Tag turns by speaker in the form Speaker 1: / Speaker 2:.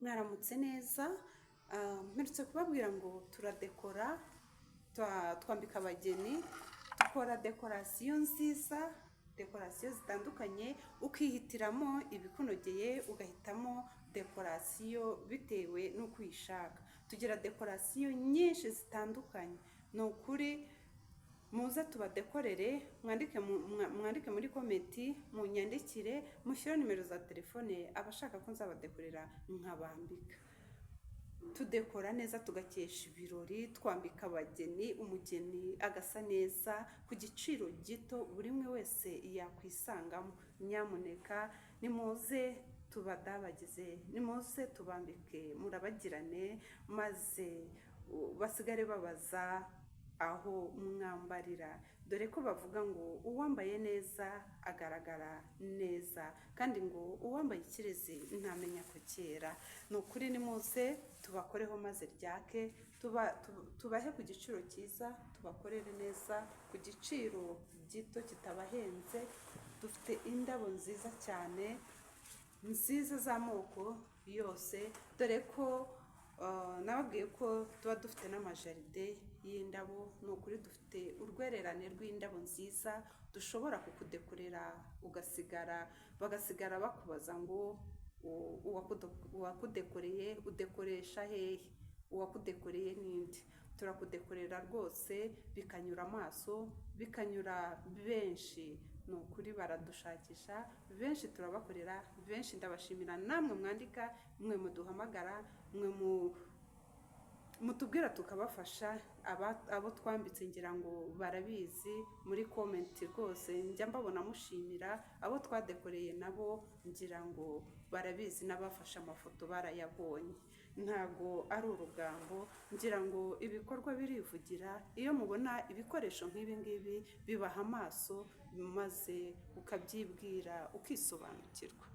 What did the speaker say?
Speaker 1: Mwaramutse neza. Mperutse kubabwira ngo turadekora, twambika abageni, dukora dekorasiyo nziza, dekorasiyo zitandukanye, ukihitiramo ibikunogeye, ugahitamo dekorasiyo bitewe n'uko uyishaka. Tugira dekorasiyo nyinshi zitandukanye. Ni ukuri muze tubadekorere, mwandike muri komenti, munyandikire, mushyire nimero za telefone abashaka ko nzabadekorera nkabambika. Tudekora neza, tugakesha ibirori, twambika abageni, umugeni agasa neza ku giciro gito buri umwe wese yakwisangamo. Nyamuneka nimuze tubadabagize, nimuze tubambike, murabagirane, maze basigare babaza aho mwambarira, dore ko bavuga ngo uwambaye neza agaragara neza, kandi ngo uwambaye ikirezi ntamenya ko kera. Ni ukuri nimuze tubakoreho maze ryake, tubahe ku giciro cyiza, tubakorere neza ku giciro gito kitabahenze. Dufite indabo nziza cyane, nziza z'amoko yose, dore ko nababwiye ko tuba dufite n'amajaride y'indabo. Ni ukuri dufite urwererane rw'indabo nziza dushobora kukudekorera, bagasigara bakubaza ngo uwakudekoreye udekoresha hehe, uwakudekoreye n'indi. Turakudekorera rwose bikanyura amaso, bikanyura benshi. Ni ukuri baradushakisha, benshi turabakorera, benshi ndabashimira. Namwe mwandika, mwe muduhamagara, mwe mutubwira tukabafasha. Abo twambitse ngira ngo barabizi, muri komenti rwose njya mbabona mushimira. Abo twadekoreye nabo ngira ngo barabizi, n'abafashe amafoto barayabonye. Ntago ari urugambo, ngira ngo ibikorwa birivugira. Iyo mubona ibikoresho nk'ibi ngibi bibaha amaso, maze ukabyibwira ukisobanukirwa.